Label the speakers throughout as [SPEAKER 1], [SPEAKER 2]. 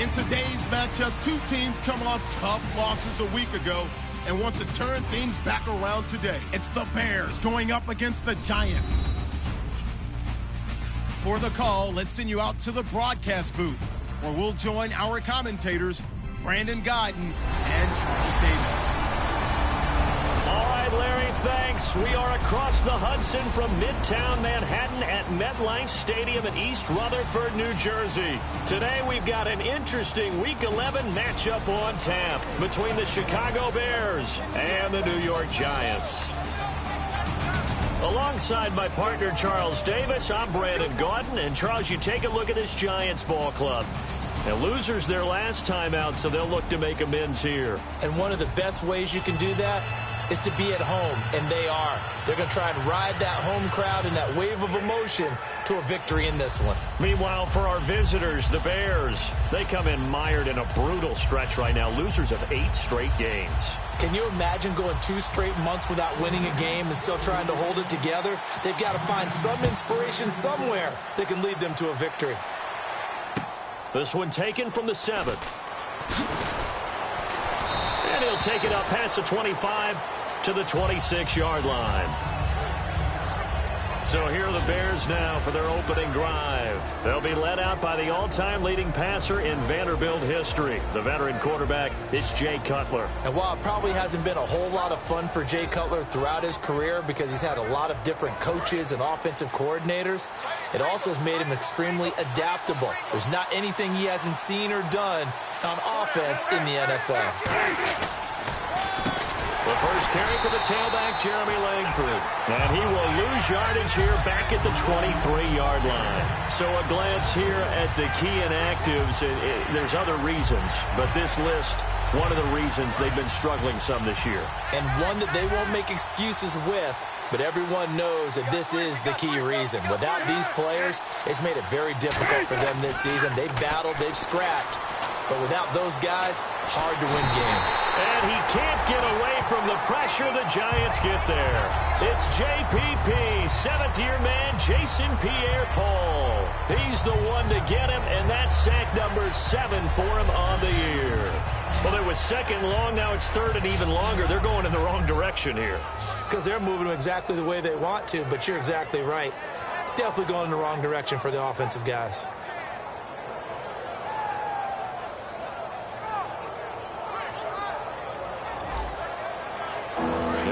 [SPEAKER 1] In today's matchup, two teams come off tough losses a week ago and want to turn things back around today. It's the Bears going up against the Giants. For the call, let's send you out to the broadcast booth, where we'll join our commentators, Brandon Gaudin and Charles Davis.
[SPEAKER 2] All right, Larry, thanks. We are across the Hudson from Midtown Manhattan at MetLife Stadium in East Rutherford, New Jersey. Today we've got an interesting Week 11 matchup on tap between the Chicago Bears and the New York Giants. Alongside my partner, Charles Davis, I'm Brandon Gaudin. And, Charles, you take a look at this Giants ball club. And losers their last time out, so they'll look to make amends here.
[SPEAKER 3] And one of the best ways you can do that is to be at home, and they are. They're going to try and ride that home crowd and that wave of emotion to a victory in this one.
[SPEAKER 2] Meanwhile, for our visitors, the Bears, they come in mired in a brutal stretch right now. Losers of 8 straight games.
[SPEAKER 3] Can you imagine going 2 straight months without winning a game and still trying to hold it together? They've got to find some inspiration somewhere that can lead them to a victory.
[SPEAKER 2] This one taken from the 7. And he'll take it up past the 25 to the 26-yard line. So here are the Bears now for their opening drive. They'll be led out by the all-time leading passer in Vanderbilt history. The veteran quarterback, it's Jay Cutler.
[SPEAKER 3] And while it probably hasn't been a whole lot of fun for Jay Cutler throughout his career because he's had a lot of different coaches and offensive coordinators, it also has made him extremely adaptable. There's not anything he hasn't seen or done on offense in the NFL.
[SPEAKER 2] The first carry for the tailback, Jeremy Langford. And he will lose yardage here back at the 23-yard line. So a glance here at the key inactives. There's other reasons, but this list, one of the reasons they've been struggling some this year. And one that they won't make excuses with, but everyone knows that this is the key reason. Without these players, it's made it very difficult for them this season. They've battled, they've scrapped. But without those guys, hard to win games. And he can't get away from the pressure. The Giants get there. It's JPP, 7th-year man, Jason Pierre-Paul. He's the one to get him, and that's sack number 7 for him on the year. Well, it was 2nd long. Now it's 3rd and even longer. They're going in the wrong direction here.
[SPEAKER 3] Because they're moving them exactly the way they want to, but you're exactly right. Definitely going in the wrong direction for the offensive guys.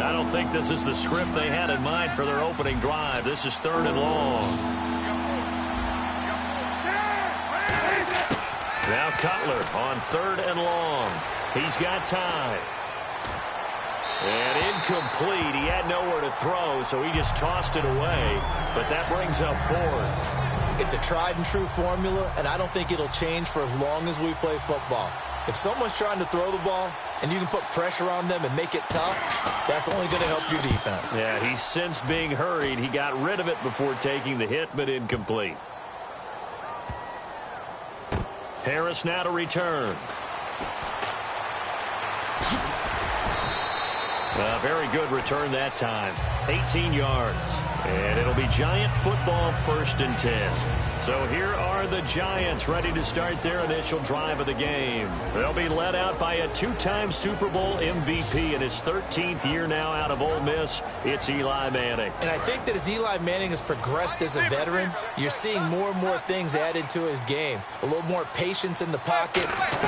[SPEAKER 2] I don't think this is the script they had in mind for their opening drive. This is 3rd and long. Now Cutler on 3rd and long. He's got time. And incomplete. He had nowhere to throw, so he just tossed it away. But that brings up 4th.
[SPEAKER 3] It's a tried and true formula, and I don't think it'll change for as long as we play football. If someone's trying to throw the ball and you can put pressure on them and make it tough, that's only going to help your defense.
[SPEAKER 2] Yeah, he's since being hurried. He got rid of it before taking the hit, but incomplete. Harris now to return. A very good return that time. 18 yards. And it'll be Giant football, 1st and 10. So here are the Giants ready to start their initial drive of the game. They'll be led out by a 2-time Super Bowl MVP in his 13th year now out of Ole Miss. It's Eli Manning.
[SPEAKER 3] And I think that as Eli Manning has progressed as a veteran, you're seeing more and more things added to his game. A little more patience in the pocket,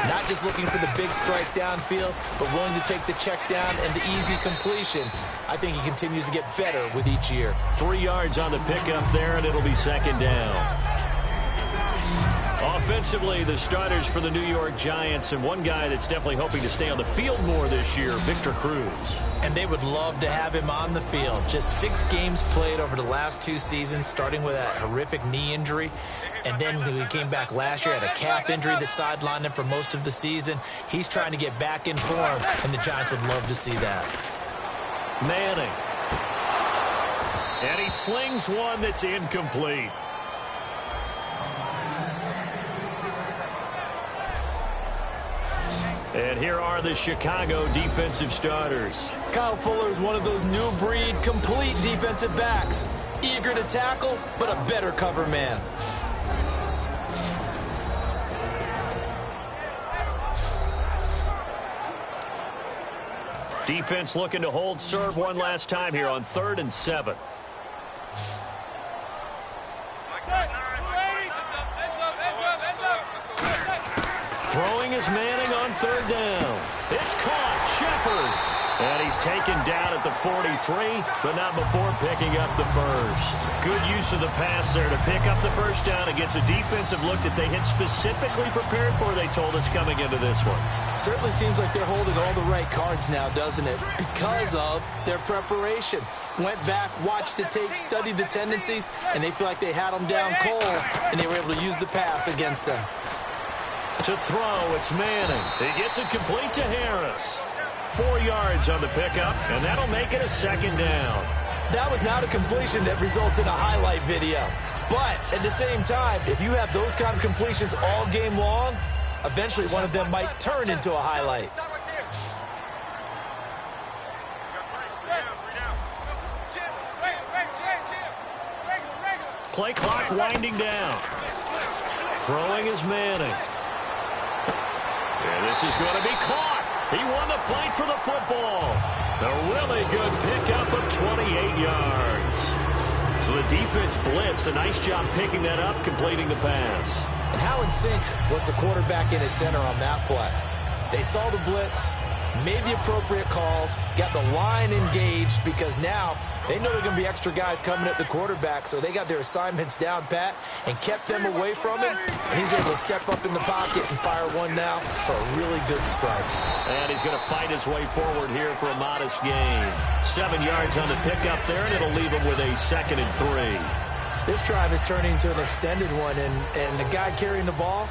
[SPEAKER 3] not just looking for the big strike downfield, but willing to take the check down and the easy completion. I think he continues to get better with each year.
[SPEAKER 2] 3 yards on the pickup there, and it'll be 2nd down. Offensively, the starters for the New York Giants, and one guy that's definitely hoping to stay on the field more this year, Victor Cruz.
[SPEAKER 3] And they would love to have him on the field. Just 6 games played over the last 2 seasons, starting with that horrific knee injury. And then when he came back last year, had a calf injury that sidelined him for most of the season. He's trying to get back in form, and the Giants would love to see that.
[SPEAKER 2] Manning. And he slings one that's incomplete. And here are the Chicago defensive starters.
[SPEAKER 3] Kyle Fuller is one of those new breed complete defensive backs. Eager to tackle, but a better cover man.
[SPEAKER 2] Defense looking to hold serve one last time here on 3rd and 7. Throwing is Manning on 3rd down. It's caught. Shepard. And he's taken down at the 43, but not before picking up the first. Good use of the pass there to pick up the first down against a defensive look that they had specifically prepared for, they told us, coming into this one.
[SPEAKER 3] Certainly seems like they're holding all the right cards now, doesn't it? Because of their preparation. Went back, watched the tape, studied the tendencies, and they feel like they had them down cold, and they were able to use the pass against them.
[SPEAKER 2] To throw, it's Manning. He gets it complete to Harris. 4 yards on the pickup, and that'll make it a 2nd down.
[SPEAKER 3] That was not a completion that results in a highlight video. But at the same time, if you have those kind of completions all game long, eventually one of them might turn into a highlight.
[SPEAKER 2] Play clock winding down. Throwing is Manning. And this is going to be caught. He won the fight for the football. A really good pickup of 28 yards. So the defense blitzed. A nice job picking that up, completing the pass.
[SPEAKER 3] And how in sync was the quarterback in his center on that play? They saw the blitz, made the appropriate calls, got the line engaged, because now they know there are going to be extra guys coming at the quarterback, so they got their assignments down pat and kept them away from him, and he's able to step up in the pocket and fire one now for a really good strike.
[SPEAKER 2] And he's going to fight his way forward here for a modest gain. 7 yards on the pickup there, and it'll leave him with a 2nd and 3.
[SPEAKER 3] This drive is turning into an extended one, and the guy carrying the ball,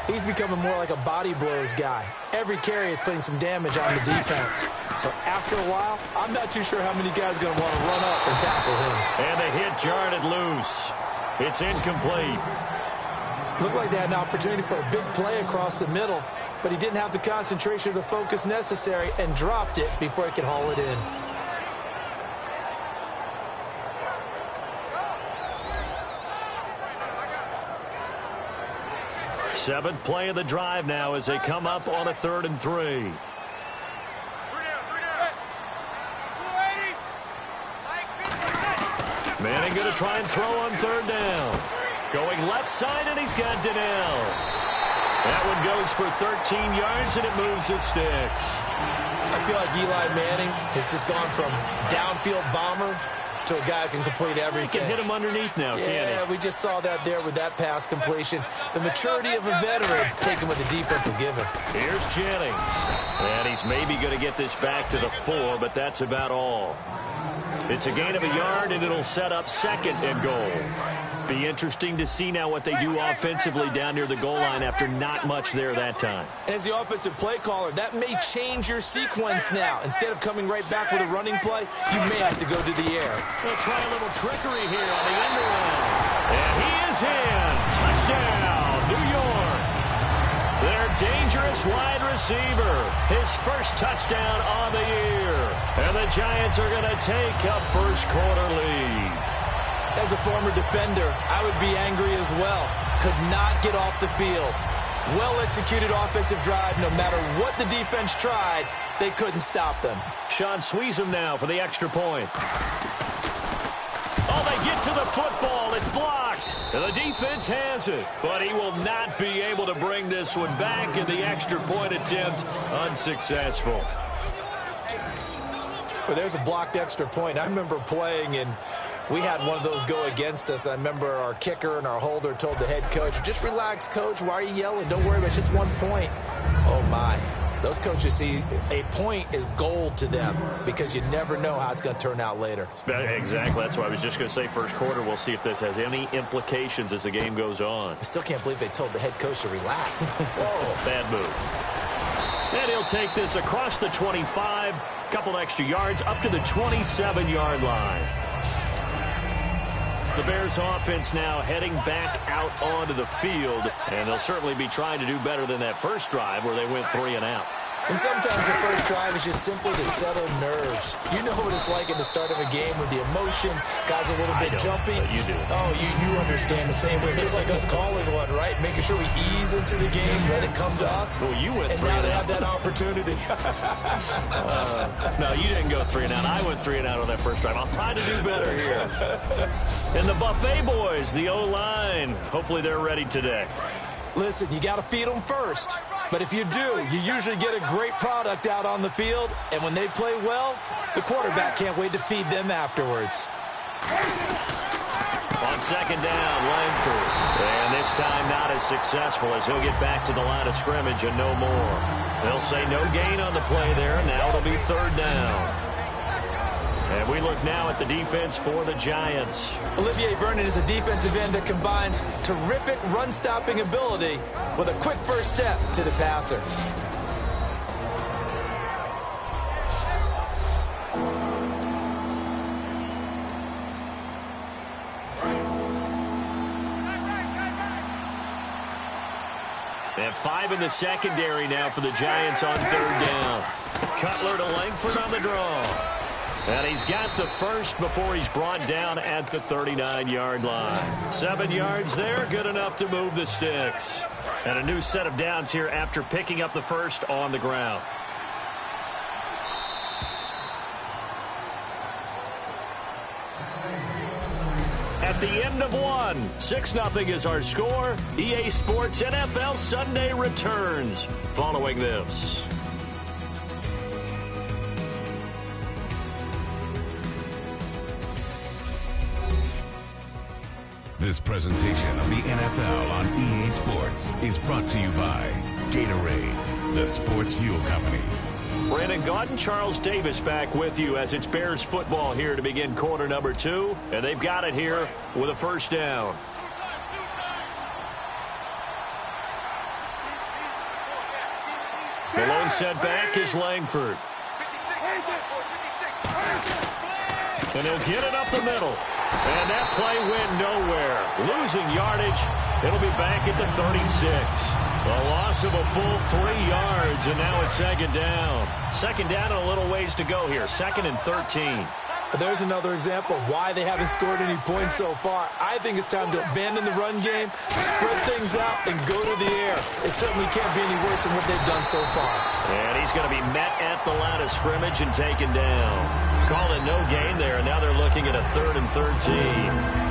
[SPEAKER 3] he's becoming more like a body blows guy. Every carry is putting some damage on the defense. So after a while, I'm not too sure how many guys are going to want to run up and tackle him.
[SPEAKER 2] And the hit jarred it loose. It's incomplete.
[SPEAKER 3] Looked like they had an opportunity for a big play across the middle, but he didn't have the concentration or the focus necessary and dropped it before he could haul it in.
[SPEAKER 2] Seventh play of the drive now as they come up on a 3rd and 3. Manning going to try and throw on 3rd down. Going left side, and he's got Donnell. That one goes for 13 yards, and it moves the sticks.
[SPEAKER 3] I feel like Eli Manning has just gone from downfield bomber to a guy who can complete everything.
[SPEAKER 2] He can hit him underneath now, can't he?
[SPEAKER 3] Yeah, we just saw that there with that pass completion. The maturity of a veteran taken with the defensive given.
[SPEAKER 2] Here's Jennings. And he's maybe going to get this back to the 4, but that's about all. It's a gain of a yard, and it'll set up 2nd and goal. Be interesting to see now what they do offensively down near the goal line after not much there that time.
[SPEAKER 3] As the offensive play caller, that may change your sequence now. Instead of coming right back with a running play, you may have to go to the air.
[SPEAKER 2] They'll try a little trickery here on the end around. And he is in. Touchdown, New York. Their dangerous wide receiver. His first touchdown on the year. And the Giants are going to take a first-quarter lead.
[SPEAKER 3] As a former defender, I would be angry as well. Could not get off the field. Well-executed offensive drive. No matter what the defense tried, they couldn't stop them.
[SPEAKER 2] Sean Sweezum now for the extra point. Oh, they get to the football. It's blocked. And the defense has it. But he will not be able to bring this one back, and the extra point attempt unsuccessful.
[SPEAKER 3] Well, there's a blocked extra point. I remember playing, and we had one of those go against us. I remember our kicker and our holder told the head coach, just relax, coach. Why are you yelling? Don't worry about it. It's just 1 point. Oh, my. Those coaches see a point is gold to them because you never know how it's going to turn out later.
[SPEAKER 2] Exactly. That's what I was just going to say. First quarter, we'll see if this has any implications as the game goes on.
[SPEAKER 3] I still can't believe they told the head coach to relax.
[SPEAKER 2] Whoa, bad move. And he'll take this across the 25, couple extra yards, up to the 27-yard line. The Bears offense now heading back out onto the field, and they'll certainly be trying to do better than that first drive where they went 3 and out.
[SPEAKER 3] And sometimes the first drive is just simply to settle nerves. You know what it's like at the start of a game with the emotion, guys a little bit jumpy.
[SPEAKER 2] But you do.
[SPEAKER 3] Oh, you understand the same way. Just like us calling one, right? Making sure we ease into the game, let it come to us.
[SPEAKER 2] Well, you went
[SPEAKER 3] and
[SPEAKER 2] 3
[SPEAKER 3] now
[SPEAKER 2] and
[SPEAKER 3] they
[SPEAKER 2] out.
[SPEAKER 3] have that opportunity.
[SPEAKER 2] No, you didn't go 3 and out. I went 3 and out on that first drive. I'll try to do better here. And the Buffet boys, the O-line, hopefully they're ready today.
[SPEAKER 3] Listen, you got to feed them first. But if you do, you usually get a great product out on the field. And when they play well, the quarterback can't wait to feed them afterwards.
[SPEAKER 2] On second down, Langford. And this time not as successful as he'll get back to the line of scrimmage and no more. They'll say no gain on the play there. Now it'll be third down. And we look now at the defense for the Giants.
[SPEAKER 3] Olivier Vernon is a defensive end that combines terrific run-stopping ability with a quick first step to the passer.
[SPEAKER 2] They have 5 in the secondary now for the Giants on third down. Cutler to Langford on the draw. And he's got the first before he's brought down at the 39-yard line. 7 yards there, good enough to move the sticks. And a new set of downs here after picking up the first on the ground. At the end of one, 6-0 is our score. EA Sports NFL Sunday returns following this.
[SPEAKER 4] This presentation of the NFL on EA Sports is brought to you by Gatorade, the sports fuel company.
[SPEAKER 2] Brandon Gaudin, Charles Davis back with you as it's Bears football here to begin quarter number 2. And they've got it here with a first down. The lone setback is Langford. And he'll get it up the middle. And that play went nowhere. Losing yardage. It'll be back at the 36. A loss of a full 3 yards, and now it's second down. Second down and a little ways to go here. 2nd and 13.
[SPEAKER 3] There's another example of why they haven't scored any points so far. I think it's time to abandon the run game, spread things out, and go to the air. It certainly can't be any worse than what they've done so far.
[SPEAKER 2] And he's going to be met at the line of scrimmage and taken down. Call it no gain there, and now they're looking at a 3rd and 13.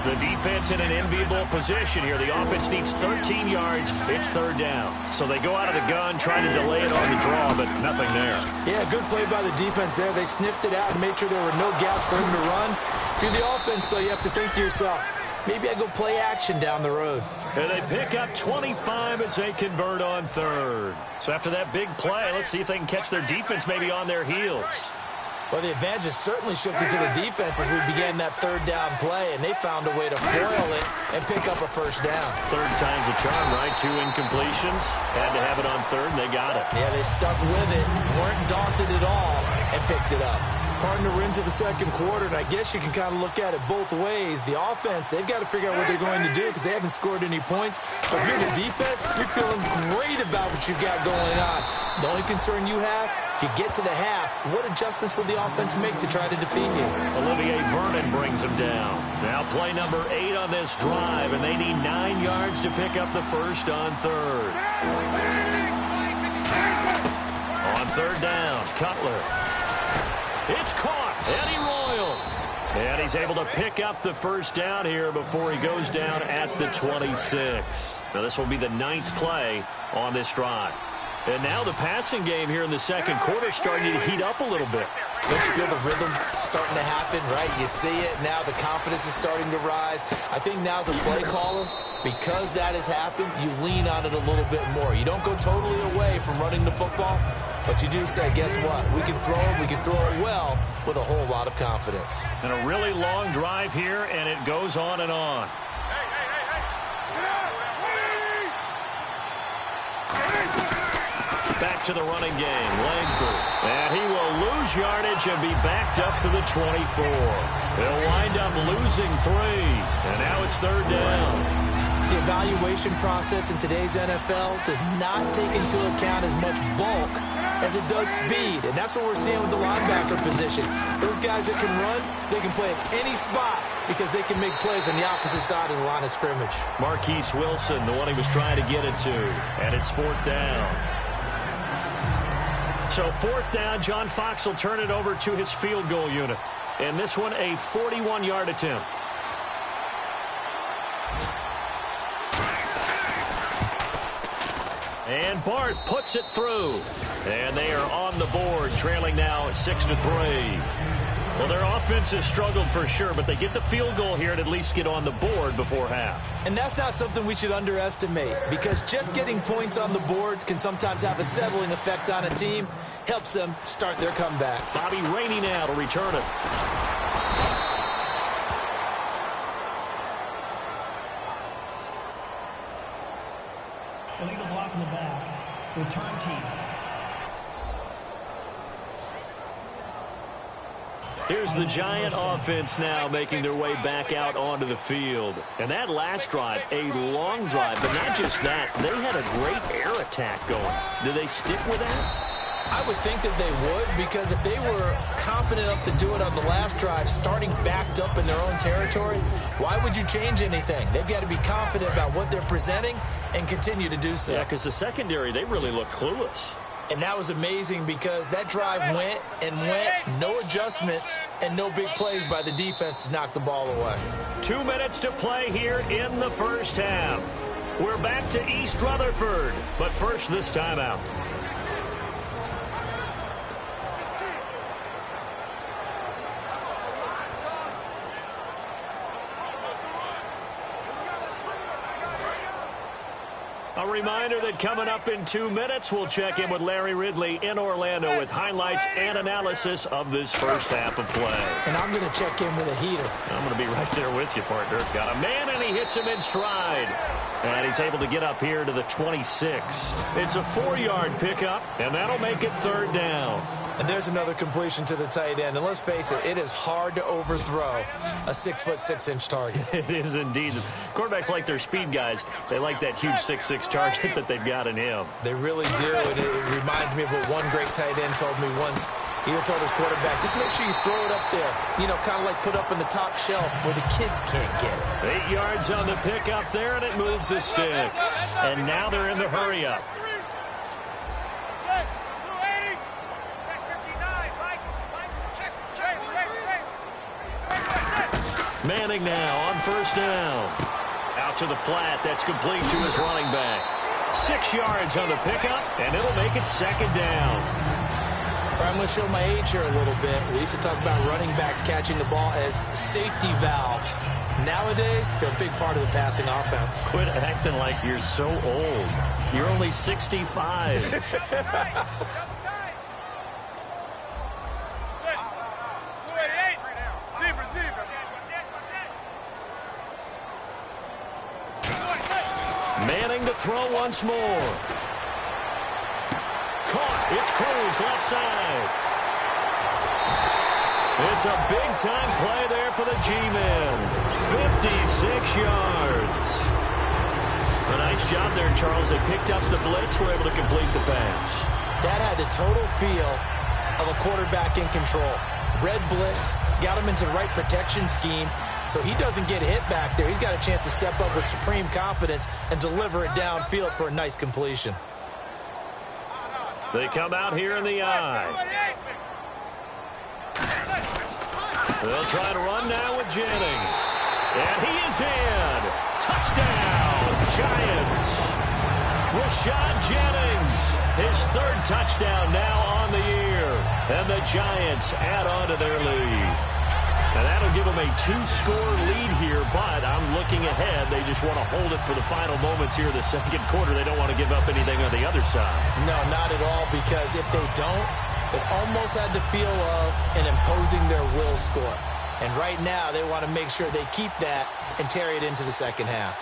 [SPEAKER 2] The defense in an enviable position here. The offense needs 13 yards. It's third down. So they go out of the gun, trying to delay it on the draw, but nothing there.
[SPEAKER 3] Yeah, good play by the defense there. They sniffed it out and made sure there were no gaps for him to run. If you're the offense, though, you have to think to yourself, maybe I go play action down the road.
[SPEAKER 2] And they pick up 25 as they convert on third. So after that big play, let's see if they can catch their defense maybe on their heels.
[SPEAKER 3] Well, the advantage has certainly shifted to the defense as we began that third down play, and they found a way to foil it and pick up a first down.
[SPEAKER 2] Third time's a charm, right? 2 incompletions. Had to have it on third, and they got it.
[SPEAKER 3] Yeah, they stuck with it, weren't daunted at all, and picked it up. Partner, we're into the second quarter, and I guess you can kind of look at it both ways. The offense, they've got to figure out what they're going to do because they haven't scored any points. But if you're the defense, you're feeling great about what you got going on. The only concern you have, if you get to the half, what adjustments will the offense make to try to defeat you?
[SPEAKER 2] Olivier Vernon brings them down. Now play number 8 on this drive, and they need 9 yards to pick up the first on third. On third down, Cutler. It's caught. Eddie Royal. And he's able to pick up the first down here before he goes down at the 26. Now this will be the 9th play on this drive. And now the passing game here in the second quarter starting to heat up a little bit.
[SPEAKER 3] Don't you feel the rhythm starting to happen, right? You see it now. The confidence is starting to rise. I think now as a play caller, because that has happened, you lean on it a little bit more. You don't go totally away from running the football, but you do say, guess what? We can throw it. We can throw it well with a whole lot of confidence.
[SPEAKER 2] And a really long drive here, and it goes on and on. Back to the running game, Langford. And he will lose yardage and be backed up to the 24. They'll wind up losing 3. And now it's third down.
[SPEAKER 3] The evaluation process in today's NFL does not take into account as much bulk as it does speed, and that's what we're seeing with the linebacker position. Those guys that can run, they can play at any spot because they can make plays on the opposite side of the line of scrimmage.
[SPEAKER 2] Marquise Wilson, the one he was trying to get it to, and it's 4th down. So 4th down, John Fox will turn it over to his field goal unit. And this one, a 41-yard attempt. And Barth puts it through. And they are on the board, trailing now at 6-3. Well, their offense has struggled for sure, but they get the field goal here and at least get on the board before half.
[SPEAKER 3] And that's not something we should underestimate, because just getting points on the board can sometimes have a settling effect on a team. Helps them start their comeback.
[SPEAKER 2] Bobby Rainey now to return it.
[SPEAKER 5] Illegal block in the back. Return team.
[SPEAKER 2] Here's the Giant offense now making their way back out onto the field. And that last drive, a long drive, but not just that. They had a great air attack going. Do they stick with that?
[SPEAKER 3] I would think that they would, because if they were confident enough to do it on the last drive, starting backed up in their own territory, why would you change anything? They've got to be confident about what they're presenting and continue to do so.
[SPEAKER 2] Yeah, because the secondary, they really look clueless.
[SPEAKER 3] And that was amazing because that drive went and went, no adjustments, and no big plays by the defense to knock the ball away.
[SPEAKER 2] 2 minutes to play here in the first half. We're back to East Rutherford, but first this timeout. A reminder that coming up in 2 minutes, we'll check in with Larry Ridley in Orlando with highlights and analysis of this first half of play.
[SPEAKER 3] And I'm going to check in with a heater.
[SPEAKER 2] I'm going to be right there with you, partner. Got a man, and he hits him in stride. And he's able to get up here to the 26. It's a 4-yard pickup, and that'll make it 3rd down.
[SPEAKER 3] And there's another completion to the tight end. And let's face it, it is hard to overthrow a 6'6" target.
[SPEAKER 2] It is indeed. Quarterbacks like their speed guys. They like that huge 6'6" target that they've got in him.
[SPEAKER 3] They really do. And it reminds me of what one great tight end told me once. He told his quarterback, just make sure you throw it up there. You know, kind of like put up in the top shelf where the kids can't get it.
[SPEAKER 2] 8 yards on the pickup there, and it moves the sticks. And now they're in the hurry-up. Manning now on 1st down. Out to the flat. That's complete to his running back. 6 yards on the pickup, and it'll make it 2nd down.
[SPEAKER 3] I'm going to show my age here a little bit. We used to talk about running backs catching the ball as safety valves. Nowadays, they're a big part of the passing offense.
[SPEAKER 2] Quit acting like you're so old. You're only 65. Manning to throw once more. Caught. It's Cruz left side. It's a big-time play there for the G-men. 56 yards. A nice job there, Charles. They picked up the blitz, were able to complete the pass.
[SPEAKER 3] That had the total feel of a quarterback in control. Red blitz, got him into the right protection scheme, so he doesn't get hit back there. He's got a chance to step up with supreme confidence and deliver it downfield for a nice completion.
[SPEAKER 2] They come out here in the eye. They'll try to run now with Jennings. And he is in. Touchdown, Giants. Rashad Jennings, his 3rd touchdown now on the year. And the Giants add on to their lead. And that'll give them a 2-score lead here, but I'm looking ahead. They just want to hold it for the final moments here in the 2nd quarter. They don't want to give up anything on the other side.
[SPEAKER 3] No, not at all, because if they don't, it almost had the feel of an imposing their will score. And right now, they want to make sure they keep that and carry it into the 2nd half.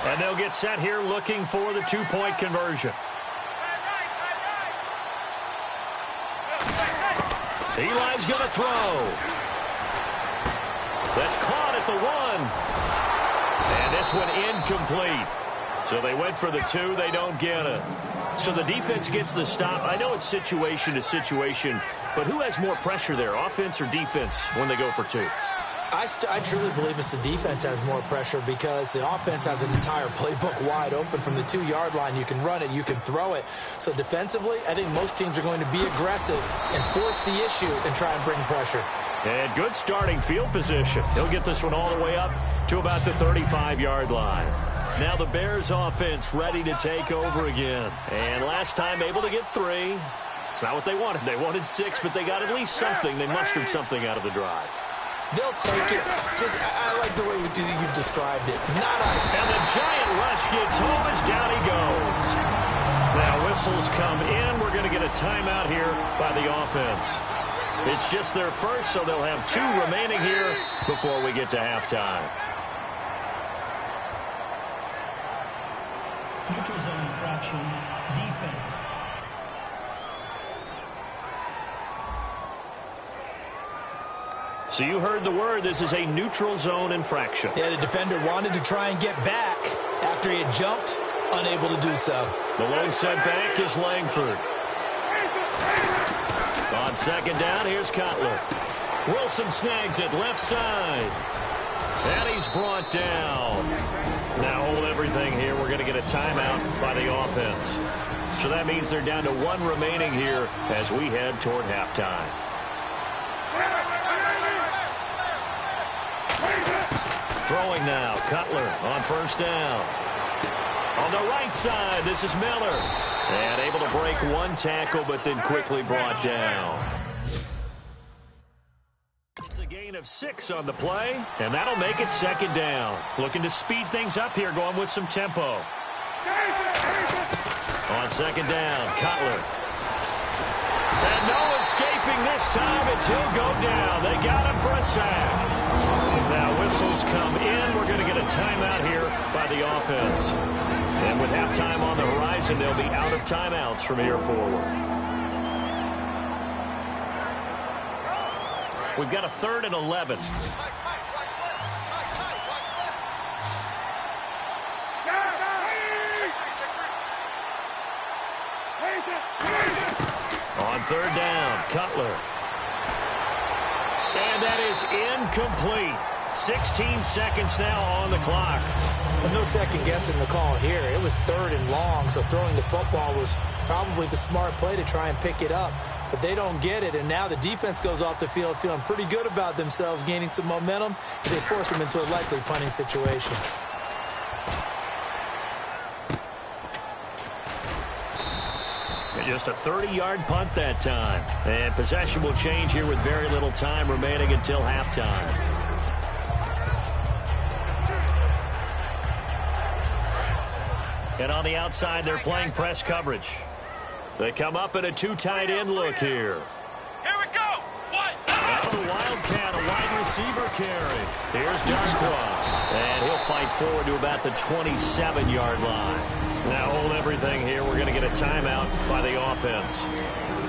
[SPEAKER 2] And they'll get set here looking for the 2-point conversion. Eli's going to throw. That's caught at the 1. And this one incomplete. So they went for the 2. They don't get it. So the defense gets the stop. I know it's situation to situation, but who has more pressure there, offense or defense, when they go for 2?
[SPEAKER 3] I truly believe it's the defense has more pressure because the offense has an entire playbook wide open from the 2-yard line. You can run it, you can throw it. So defensively, I think most teams are going to be aggressive and force the issue and try and bring pressure.
[SPEAKER 2] And good starting field position. He'll get this one all the way up to about the 35-yard line. Now the Bears offense ready to take over again. And last time able to get 3. It's not what they wanted. They wanted 6, but they got at least something. They mustered something out of the drive.
[SPEAKER 3] They'll take it. I like the way you've described it.
[SPEAKER 2] And the giant rush gets home as down he goes. Now whistles come in. We're going to get a timeout here by the offense. It's just their first, so they'll have 2 remaining here before we get to halftime.
[SPEAKER 5] Neutral zone infraction, defense.
[SPEAKER 2] So you heard the word. This is a neutral zone infraction.
[SPEAKER 3] Yeah, the defender wanted to try and get back after he had jumped, unable to do so.
[SPEAKER 2] The lone setback is Langford. On second down, here's Cutler. Wilson snags it left side. And he's brought down. Now hold everything here. We're going to get a timeout by the offense. So that means they're down to 1 remaining here as we head toward halftime. Throwing now, Cutler on first down. On the right side, this is Miller. And able to break 1 tackle, but then quickly brought down. It's a gain of 6 on the play, and that'll make it second down. Looking to speed things up here, going with some tempo. On second down, Cutler. And no escaping this time as he'll go down. They got him for a sack. Now whistles come in. We're going to get a timeout here by the offense. And with halftime on the horizon, they'll be out of timeouts from here forward. We've got a 3rd and 11. On 3rd down, Cutler. And that is incomplete. 16 seconds now on the clock.
[SPEAKER 3] Well, no second guessing the call here. It was 3rd and long, so throwing the football was probably the smart play to try and pick it up. But they don't get it, and now the defense goes off the field feeling pretty good about themselves, gaining some momentum as they force them into a likely punting situation.
[SPEAKER 2] Just a 30-yard punt that time. And possession will change here with very little time remaining until halftime. And on the outside, they're playing press coverage. They come up in a 2 tight end look here.
[SPEAKER 6] Here we go.
[SPEAKER 2] Out of the Wildcat, a wide receiver carry. Here's Darkwa. And he'll fight forward to about the 27-yard line. Now hold everything here. We're going to get a timeout by the offense.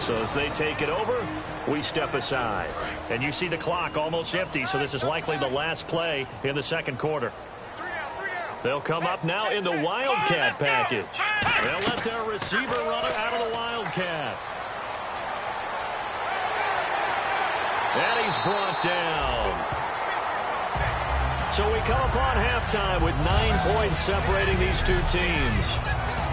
[SPEAKER 2] So as they take it over, we step aside. And you see the clock almost empty, so this is likely the last play in the second quarter. They'll come up now in the Wildcat package. They'll let their receiver run it out of the Wildcat. And he's brought down. So we come upon halftime with 9 points separating these 2 teams.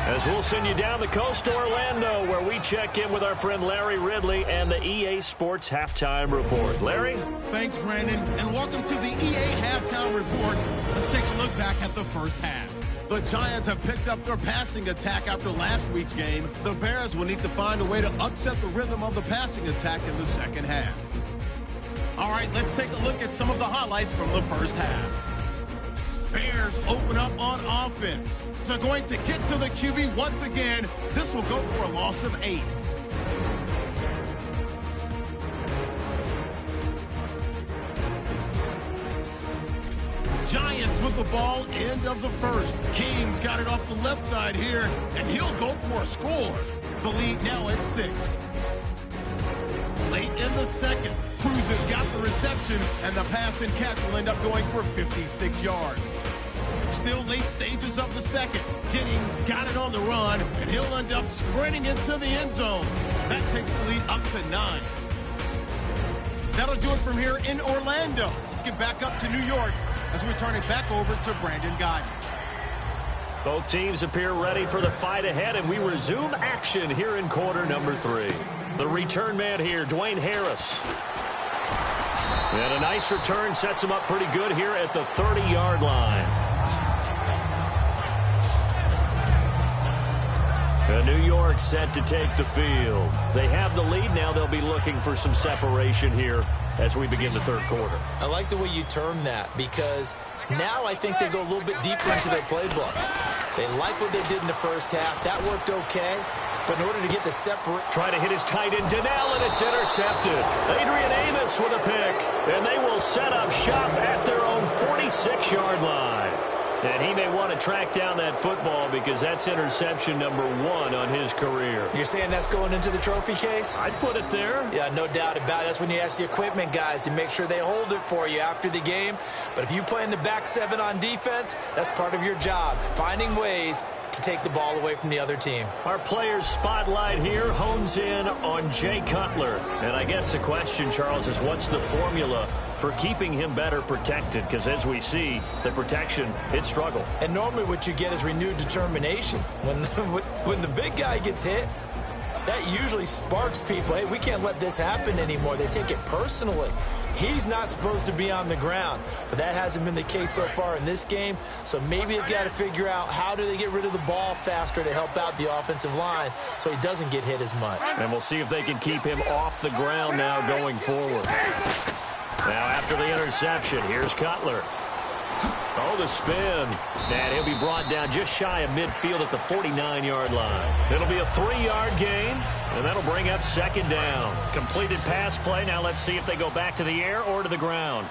[SPEAKER 2] As we'll send you down the coast to Orlando, where we check in with our friend Larry Ridley and the EA Sports Halftime Report. Larry?
[SPEAKER 1] Thanks, Brandon, and welcome to the EA Halftime Report. Let's take a look back at the first half. The Giants have picked up their passing attack after last week's game. The Bears will need to find a way to upset the rhythm of the passing attack in the second half. All right, let's take a look at some of the highlights from the first half. Bears open up on offense. They're going to get to the QB once again. This will go for a loss of 8. Giants with the ball, end of the first. Kings got it off the left side here, and he'll go for a score. The lead now at 6. Late in in the second. Cruz has got the reception, and the pass and catch will end up going for 56 yards. Still late stages of the second. Jennings got it on the run, and he'll end up sprinting into the end zone. That takes the lead up to 9. That'll do it from here in Orlando. Let's get back up to New York as we turn it back over to Brandon Gaudin.
[SPEAKER 2] Both teams appear ready for the fight ahead, and we resume action here in quarter number 3. The return man here, Dwayne Harris. And a nice return sets him up pretty good here at the 30-yard line. And New York set to take the field. They have the lead now. They'll be looking for some separation here as we begin the third quarter.
[SPEAKER 3] I like the way you term that, because now I think they go a little bit deeper into their playbook. They like what they did in the first half. That worked okay. But in order to get the separate...
[SPEAKER 2] Try to hit his tight end, Donnell, and it's intercepted. Adrian Amos with a pick. And they will set up shop at their own 46-yard line. And he may want to track down that football because that's interception number 1 on his career.
[SPEAKER 3] You're saying that's going into the trophy case?
[SPEAKER 2] I'd put it there.
[SPEAKER 3] Yeah, no doubt about it. That's when you ask the equipment guys to make sure they hold it for you after the game. But if you play in the back 7 on defense, that's part of your job, finding ways to take the ball away from the other team.
[SPEAKER 2] Our players' spotlight here hones in on Jay Cutler. And I guess the question, Charles, is what's the formula for keeping him better protected? Because as we see, the protection, it struggled.
[SPEAKER 3] And normally what you get is renewed determination. When the big guy gets hit, that usually sparks people. Hey, we can't let this happen anymore. They take it personally. He's not supposed to be on the ground, but that hasn't been the case so far in this game. So maybe they've got to figure out how do they get rid of the ball faster to help out the offensive line so he doesn't get hit as much.
[SPEAKER 2] And we'll see if they can keep him off the ground now going forward. Now after the interception, here's Cutler. Oh, the spin. And he'll be brought down just shy of midfield at the 49-yard line. It'll be a 3-yard gain, and that'll bring up second down. Completed pass play. Now let's see if they go back to the air or to the ground.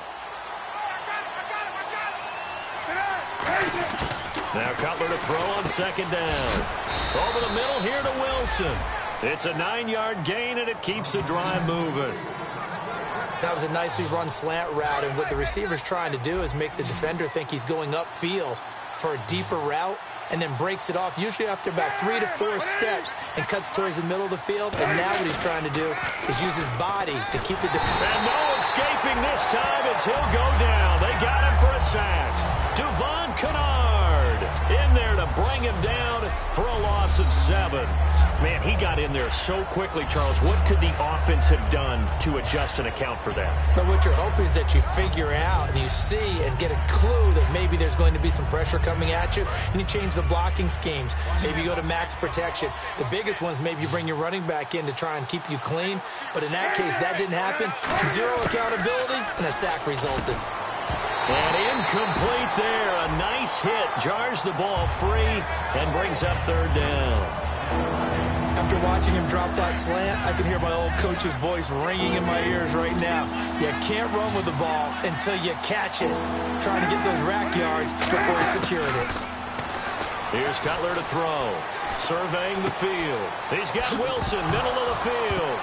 [SPEAKER 2] Now Cutler to throw on second down. Over the middle here to Wilson. It's a 9-yard gain, and it keeps the drive moving.
[SPEAKER 3] That was a nicely run slant route, and what the receiver's trying to do is make the defender think he's going upfield for a deeper route and then breaks it off, usually after about 3 to 4 steps, and cuts towards the middle of the field. And now what he's trying to do is use his body to keep the defender.
[SPEAKER 2] And no escaping this time as he'll go down. They got him for a sack. Devon Kennard in there to bring him down for a loss of 7. Man, he got in there so quickly, Charles. What could the offense have done to adjust and account for that?
[SPEAKER 3] But what you're hoping is that you figure out and you see and get a clue that maybe there's going to be some pressure coming at you, and you change the blocking schemes. Maybe you go to max protection. The biggest ones, maybe you bring your running back in to try and keep you clean. But in that case, that didn't happen. 0 accountability, and a sack resulted.
[SPEAKER 2] And incomplete there. A nice hit. Jars the ball free and brings up third down.
[SPEAKER 3] After watching him drop that slant, I can hear my old coach's voice ringing in my ears right now. You can't run with the ball until you catch it. Trying to get those rack yards before he secured it.
[SPEAKER 2] Here's Cutler to throw. Surveying the field. He's got Wilson, middle of the field.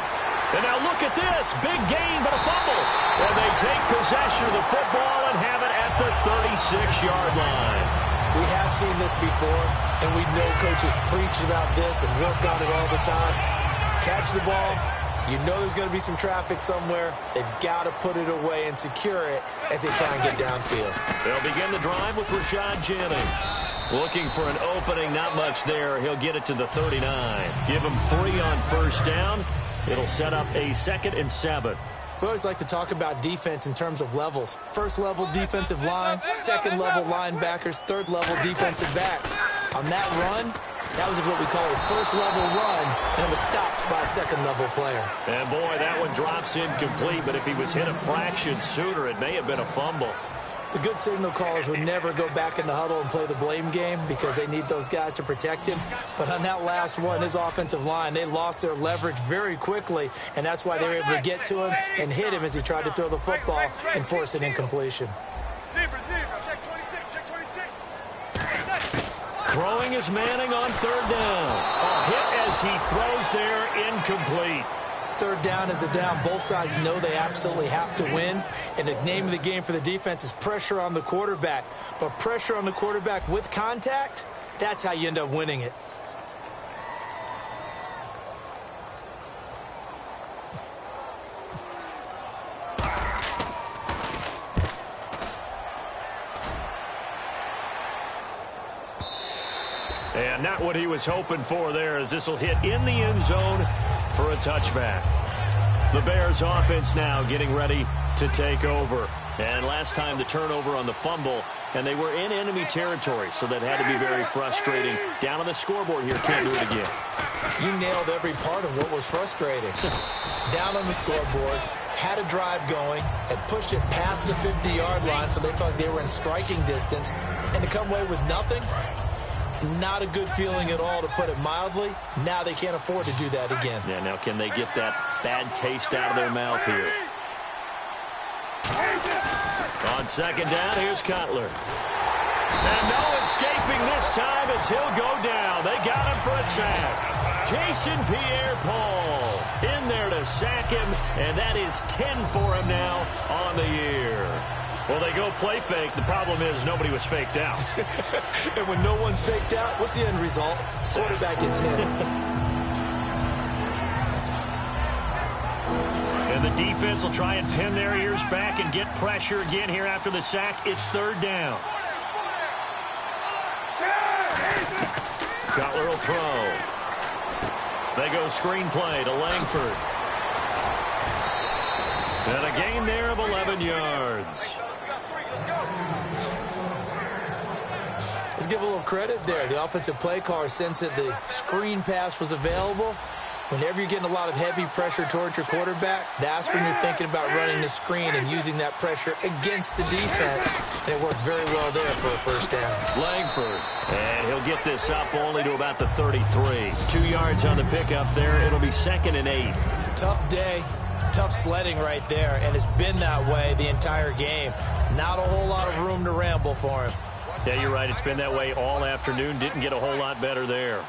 [SPEAKER 2] And now look at this. Big gain, but a fumble. And they take possession of the football and have it at the 36-yard line.
[SPEAKER 3] We have seen this before, and we know coaches preach about this and work on it all the time. Catch the ball. You know there's going to be some traffic somewhere. They've got to put it away and secure it as they try and get downfield.
[SPEAKER 2] They'll begin the drive with Rashad Jennings. Looking for an opening, not much there. He'll get it to the 39. Give him 3 on first down. It'll set up a 2nd and 7.
[SPEAKER 3] We always like to talk about defense in terms of levels. First level defensive line, second level linebackers, third level defensive backs. On that run, that was what we call a first level run, and it was stopped by a second level player.
[SPEAKER 2] And boy, that one drops incomplete, but if he was hit a fraction sooner, it may have been a fumble.
[SPEAKER 3] The good signal callers would never go back in the huddle and play the blame game because they need those guys to protect him. But on that last one, his offensive line, they lost their leverage very quickly, and that's why they were able to get to him and hit him as he tried to throw the football and force an incompletion.
[SPEAKER 2] Throwing is Manning on third down. A hit as he throws there, incomplete.
[SPEAKER 3] Third down is a down. Both sides know they absolutely have to win. And the name of the game for the defense is pressure on the quarterback. But pressure on the quarterback with contact, that's how you end up winning it.
[SPEAKER 2] And not what he was hoping for there, as this will hit in the end zone for a touchback. The Bears offense now getting ready to take over. And last time the turnover on the fumble, and they were in enemy territory, so that had to be very frustrating. Down on the scoreboard here, can't do it again.
[SPEAKER 3] You nailed every part of what was frustrating. Down on the scoreboard, had a drive going, had pushed it past the 50-yard line, so they felt like they were in striking distance, and to come away with nothing, not a good feeling at all, to put it mildly. Now they can't afford to do that again.
[SPEAKER 2] Yeah, now can they get that bad taste out of their mouth here? On second down, here's Cutler. And no escaping this time as he'll go down. They got him for a sack. Jason Pierre-Paul in there to sack him, and that is 10 for him now on the year. Well, they go play fake. The problem is nobody was faked out.
[SPEAKER 3] And when no one's faked out, what's the end result? Quarterback gets hit.
[SPEAKER 2] And the defense will try and pin their ears back and get pressure again here after the sack. It's third down. Cutler will throw. They go screen play to Langford. And a gain there of 11 yards.
[SPEAKER 3] Let's give a little credit there. The offensive play caller sensed that the screen pass was available. Whenever you're getting a lot of heavy pressure towards your quarterback, that's when you're thinking about running the screen and using that pressure against the defense. And it worked very well there for a first down.
[SPEAKER 2] Langford, and he'll get this up only to about the 33. 2 yards on the pickup there. It'll be 2nd and 8.
[SPEAKER 3] Tough day, tough sledding right there, and it's been that way the entire game. Not a whole lot of room to ramble for him.
[SPEAKER 2] Yeah, you're right. It's been that way all afternoon. Didn't get a whole lot better there.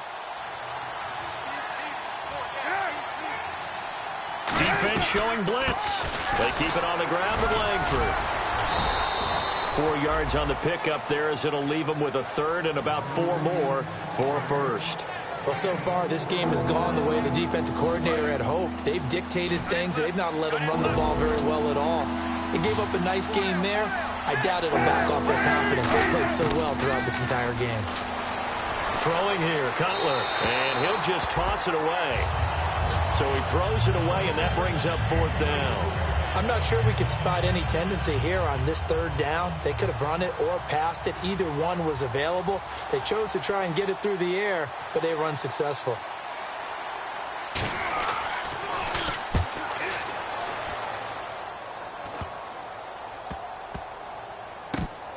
[SPEAKER 2] Defense showing blitz. They keep it on the ground with Langford. 4 yards on the pickup there, as it'll leave them with a third and about 4 more for a first.
[SPEAKER 3] Well, so far, this game has gone the way the defensive coordinator had hoped. They've dictated things. They've not let them run the ball very well at all. They gave up a nice game there. I doubt it'll back off their confidence. They've played so well throughout this entire game.
[SPEAKER 2] Throwing here, Cutler, and he'll just toss it away. So he throws it away, and that brings up 4th down.
[SPEAKER 3] I'm not sure we could spot any tendency here on this third down. They could have run it or passed it. Either one was available. They chose to try and get it through the air, but they were unsuccessful.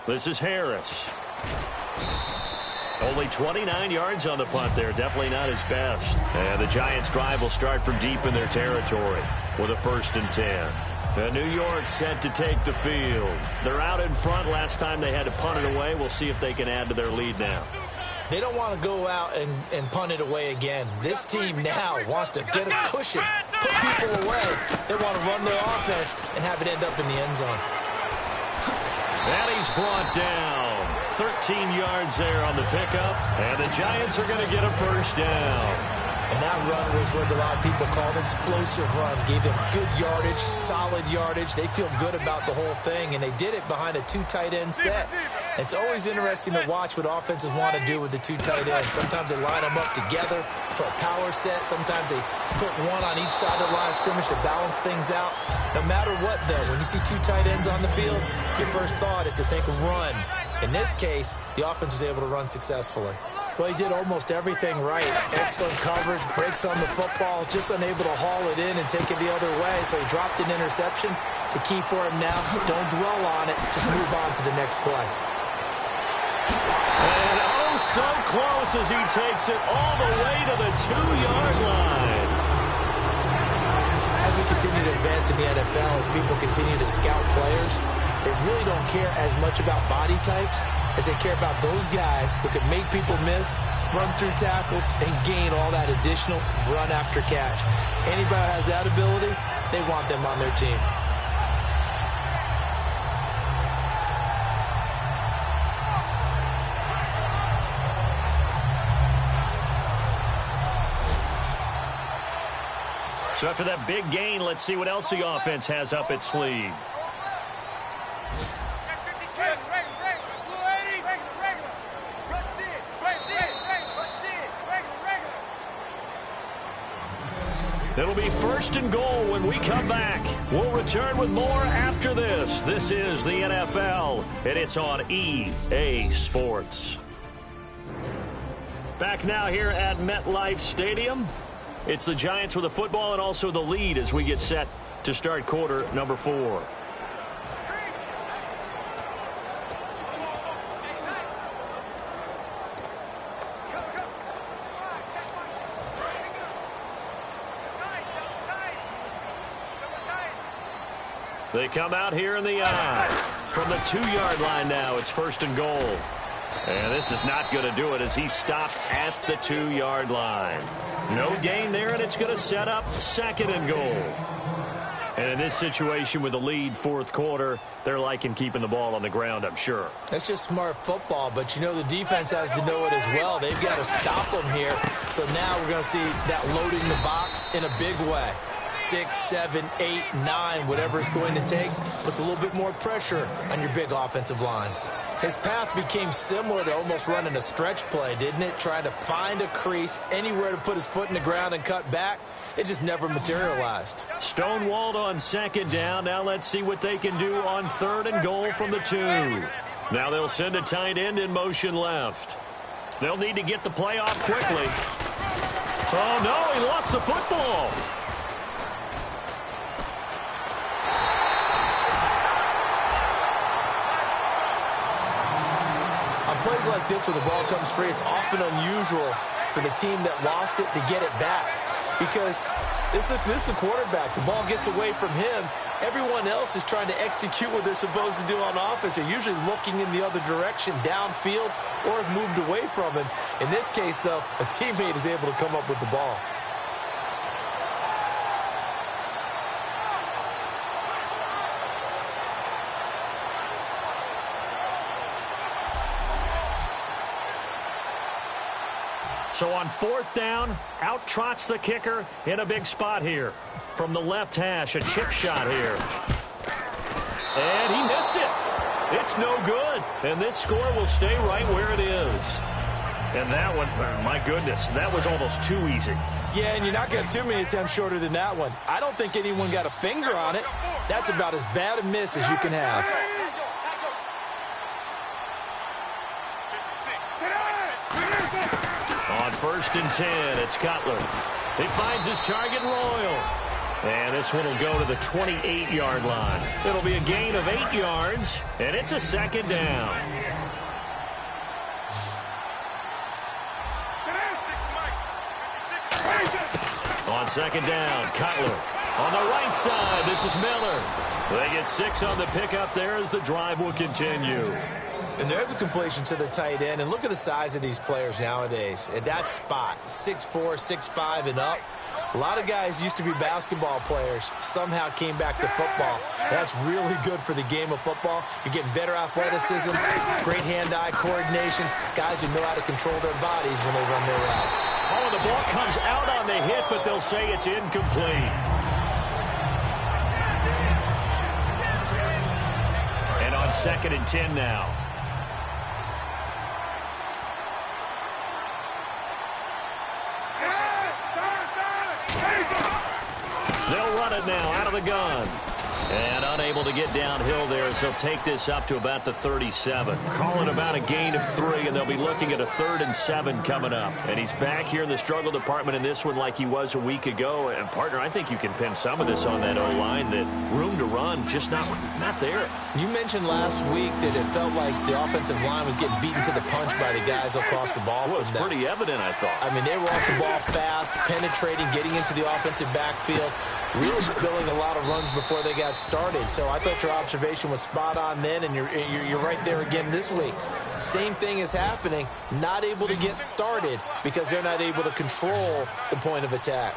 [SPEAKER 2] This is Harris. Only 29 yards on the punt there. Definitely not his best. And the Giants' drive will start from deep in their territory with a 1st and 10. And New York set to take the field. They're out in front. Last time they had to punt it away. We'll see if they can add to their lead now.
[SPEAKER 3] They don't want to go out and punt it away again. This team now wants to get a cushion, put people away. They want to run their offense and have it end up in the end zone.
[SPEAKER 2] And he's brought down. 13 yards there on the pickup. And the Giants are going to get a first down.
[SPEAKER 3] And that run was what a lot of people called an explosive run. Gave them good yardage, solid yardage. They feel good about the whole thing, and they did it behind a 2 tight end set. It's always interesting to watch what offenses want to do with the 2 tight ends. Sometimes they line them up together for a power set. Sometimes they put one on each side of the line of scrimmage to balance things out. No matter what, though, when you see 2 tight ends on the field, your first thought is to think run. In this case, the offense was able to run successfully. Well, he did almost everything right. Excellent coverage, breaks on the football, just unable to haul it in and take it the other way, so he dropped an interception. The key for him now, don't dwell on it, just move on to the next play.
[SPEAKER 2] And oh, so close as he takes it all the way to the 2-yard line.
[SPEAKER 3] As we continue to advance in the NFL, as people continue to scout players, they really don't care as much about body types as they care about those guys who can make people miss run through tackles, and gain all that additional run after catch. Anybody who has that ability, they want them on their team.
[SPEAKER 2] So after that big gain, let's see what else the offense has up its sleeve. It'll be 1st and goal when we come back. We'll return with more after this. This is the NFL, and it's on EA Sports. Back now here at MetLife Stadium. It's the Giants with the football and also the lead as we get set to start quarter number 4. They come out here in the eye. From the 2-yard line now, it's 1st and goal. And this is not going to do it as he stopped at the 2-yard line. No gain there, and it's going to set up 2nd and goal. And in this situation with the lead 4th quarter, they're liking keeping the ball on the ground, I'm sure.
[SPEAKER 3] That's just smart football, but you know the defense has to know it as well. They've got to stop them here. So now we're going to see that loading the box in a big way. 6, 7, 8, 9, whatever it's going to take, puts a little bit more pressure on your big offensive line. His path became similar to almost running a stretch play, didn't it? Trying to find a crease, anywhere to put his foot in the ground and cut back. It just never materialized.
[SPEAKER 2] Stonewalled on 2nd down. Now let's see what they can do on 3rd and goal from the 2. Now they'll send a tight end in motion left. They'll need to get the play off quickly. Oh, no, he lost the football.
[SPEAKER 3] Plays like this where the ball comes free, it's often unusual for the team that lost it to get it back because this is a quarterback. The ball gets away from him. Everyone else is trying to execute what they're supposed to do on offense. They're usually looking in the other direction, downfield, or have moved away from him. In this case, though, a teammate is able to come up with the ball.
[SPEAKER 2] So on 4th down, out trots the kicker in a big spot here. From the left hash, a chip shot here. And he missed it. It's no good. And this score will stay right where it is. And that one, my goodness, that was almost too easy.
[SPEAKER 3] Yeah, and you're not getting too many attempts shorter than that one. I don't think anyone got a finger on it. That's about as bad a miss as you can have.
[SPEAKER 2] On 1st and 10, it's Cutler. He finds his target, Royal. And this one will go to the 28-yard line. It'll be a gain of 8 yards, and it's a 2nd down. On 2nd down, Cutler. On the right side, this is Miller. They get 6 on the pickup there as the drive will continue.
[SPEAKER 3] And there's a completion to the tight end. And look at the size of these players nowadays. At that spot, 6'4", 6'5", and up. A lot of guys used to be basketball players, somehow came back to football. That's really good for the game of football. You're getting better athleticism, great hand-eye coordination, guys who know how to control their bodies when they run their routes.
[SPEAKER 2] Oh, the ball comes out on the hit, but they'll say it's incomplete. And on 2nd and 10 now. They'll run it now out of the gun. And unable to get downhill there as he'll take this up to about the 37. Call it about a gain of 3, and they'll be looking at a 3rd and 7 coming up. And he's back here in the struggle department in this one like he was a week ago. And, partner, I think you can pin some of this on that O-line, that room to run just not there.
[SPEAKER 3] You mentioned last week that it felt like the offensive line was getting beaten to the punch by the guys across the ball.
[SPEAKER 2] Well, it was pretty evident, I thought.
[SPEAKER 3] I mean, they were off the ball fast, penetrating, getting into the offensive backfield, really spilling a lot of runs before they they got started. So I thought your observation was spot on then, and you're right there again this week. Same thing is happening, not able to get started because they're not able to control the point of attack.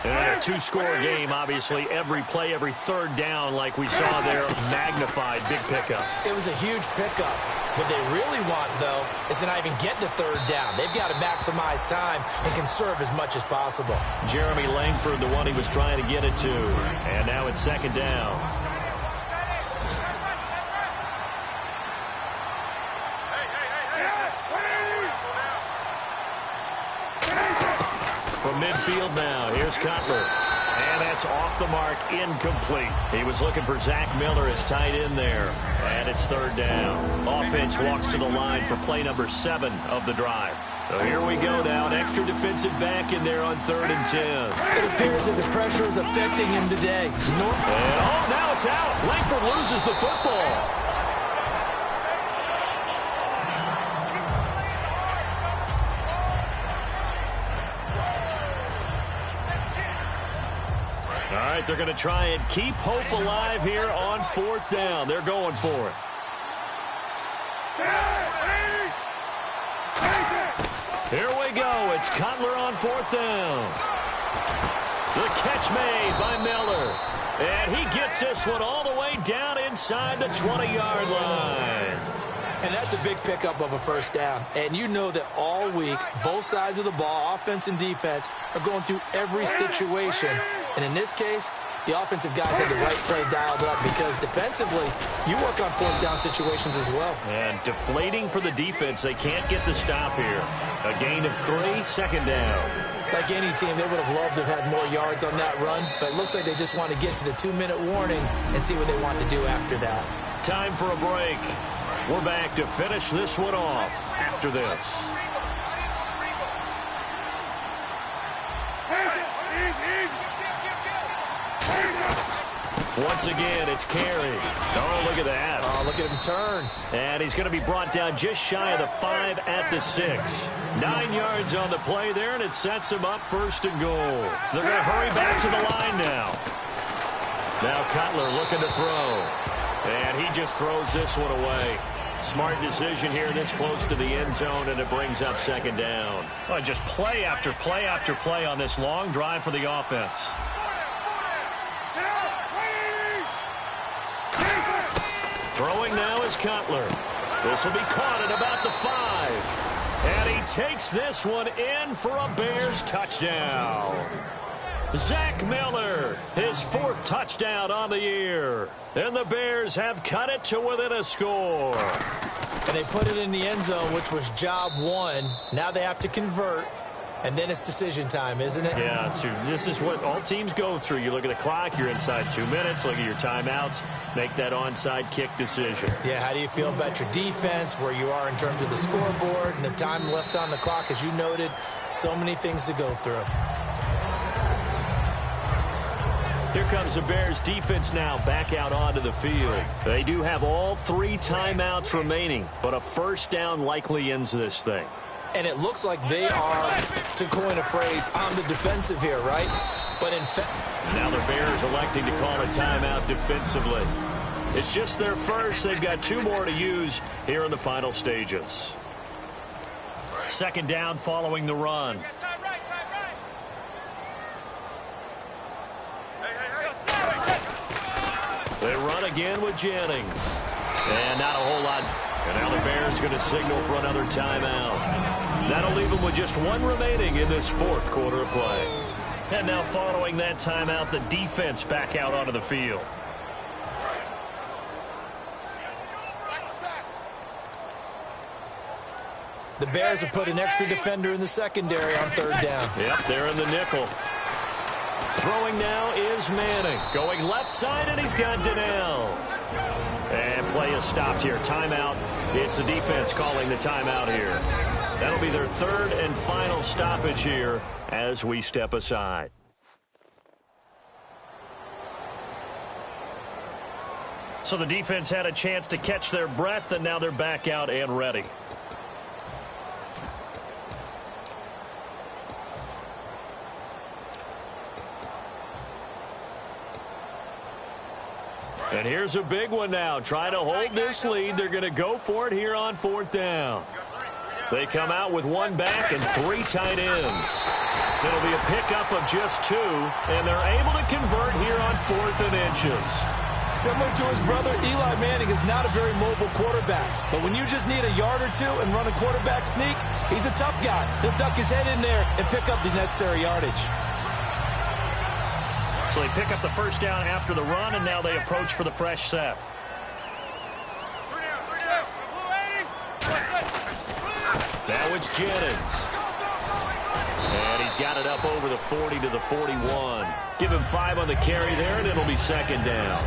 [SPEAKER 2] And a two-score game, obviously, every play, every third down, like we saw there, magnified, big pickup.
[SPEAKER 3] It was a huge pickup. What they really want, though, is to not even get to third down. They've got to maximize time and conserve as much as possible.
[SPEAKER 2] Jeremy Langford, the one he was trying to get it to. And now it's second down. From midfield now, here's Cutler. And that's off the mark, incomplete. He was looking for Zach Miller as tight end there. And it's third down. Offense walks to the line for play number 7 of the drive. So here we go now, an extra defensive back in there on 3rd and 10.
[SPEAKER 3] It appears that the pressure is affecting him today.
[SPEAKER 2] And now it's out. Langford loses the football. All right, they're going to try and keep hope alive here on 4th down. They're going for it. Here we go. It's Cutler on 4th down. The catch made by Miller. And he gets this one all the way down inside the 20-yard line.
[SPEAKER 3] And that's a big pickup of a first down. And you know that all week, both sides of the ball, offense and defense, are going through every situation. And in this case, the offensive guys had the right play dialed up because defensively, you work on 4th down situations as well.
[SPEAKER 2] And deflating for the defense. They can't get the stop here. A gain of 3, second down.
[SPEAKER 3] Like any team, they would have loved to have had more yards on that run, but it looks like they just want to get to the 2-minute warning and see what they want to do after that.
[SPEAKER 2] Time for a break. We're back to finish this one off after this. Once again, it's Carey. Oh, look at that.
[SPEAKER 3] Oh, look at him turn.
[SPEAKER 2] And he's going to be brought down just shy of the 5 at the 6. 9 yards on the play there, and it sets him up 1st and goal. They're going to hurry back to the line now. Now Cutler looking to throw. And he just throws this one away. Smart decision here this close to the end zone, and it brings up 2nd down. Oh, just play after play after play on this long drive for the offense. Throwing now is Cutler. This will be caught at about the 5. And he takes this one in for a Bears touchdown. Zach Miller, his 4th touchdown on the year. And the Bears have cut it to within a score.
[SPEAKER 3] And they put it in the end zone, which was job 1. Now they have to convert. And then it's decision time, isn't it?
[SPEAKER 2] Yeah, this is what all teams go through. You look at the clock, you're inside 2 minutes, look at your timeouts, make that onside kick decision.
[SPEAKER 3] Yeah, how do you feel about your defense, where you are in terms of the scoreboard, and the time left on the clock, as you noted, so many things to go through.
[SPEAKER 2] Here comes the Bears defense now back out onto the field. They do have all 3 timeouts remaining, but a first down likely ends this thing.
[SPEAKER 3] And it looks like they are, to coin a phrase, on the defensive here, right? But in fact,
[SPEAKER 2] now the Bears electing to call a timeout defensively. It's just their first. They've got 2 more to use here in the final stages. 2nd down following the run. They run again with Jennings. And not a whole lot. And now the Bears going to signal for another timeout. That'll leave them with just 1 remaining in this 4th quarter of play. And now following that timeout, the defense back out onto the field.
[SPEAKER 3] the Bears have put an extra defender in the secondary on 3rd down.
[SPEAKER 2] Yep, they're in the nickel. Throwing now is Manning. Going left side, and he's got Donnell. And play is stopped here. Timeout. It's the defense calling the timeout here. That'll be their 3rd and final stoppage here as we step aside. So the defense had a chance to catch their breath, and now they're back out and ready. And here's a big one now. Trying to hold this lead. They're going to go for it here on 4th down. They come out with one back and 3 tight ends. It'll be a pickup of just 2, and they're able to convert here on 4th and inches.
[SPEAKER 3] Similar to his brother, Eli Manning is not a very mobile quarterback. But when you just need a yard or 2 and run a quarterback sneak, he's a tough guy. He'll duck his head in there and pick up the necessary yardage.
[SPEAKER 2] So they pick up the first down after the run, and now they approach for the fresh set. Now it's Jennings. And he's got it up over the 40 to the 41. Give him 5 on the carry there, and it'll be 2nd down.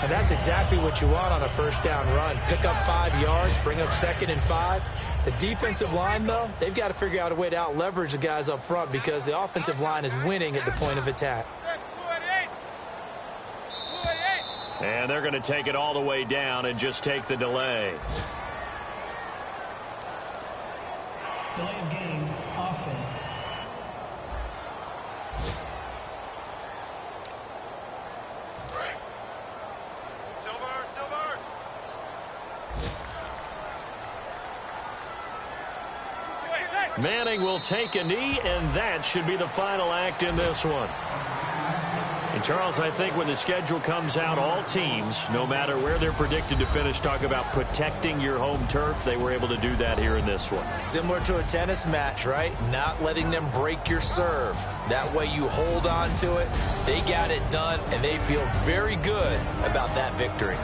[SPEAKER 3] And that's exactly what you want on a first down run. Pick up 5 yards, bring up 2nd and 5. The defensive line, though, they've got to figure out a way to out-leverage the guys up front because the offensive line is winning at the point of attack.
[SPEAKER 2] And they're going to take it all the way down and just take the delay.
[SPEAKER 5] Delay of game, offense.
[SPEAKER 2] Manning will take a knee, and that should be the final act in this one. And, Charles, I think when the schedule comes out, all teams, no matter where they're predicted to finish, talk about protecting your home turf. They were able to do that here in this one.
[SPEAKER 3] Similar to a tennis match, right? Not letting them break your serve. That way you hold on to it. They got it done, and they feel very good about that victory.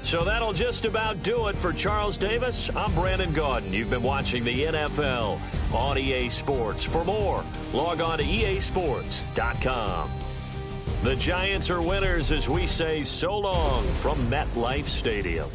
[SPEAKER 2] So that'll just about do it for Charles Davis. I'm Brandon Gaudin. You've been watching the NFL on EA Sports. For more, log on to easports.com. The Giants are winners as we say so long from MetLife Stadium.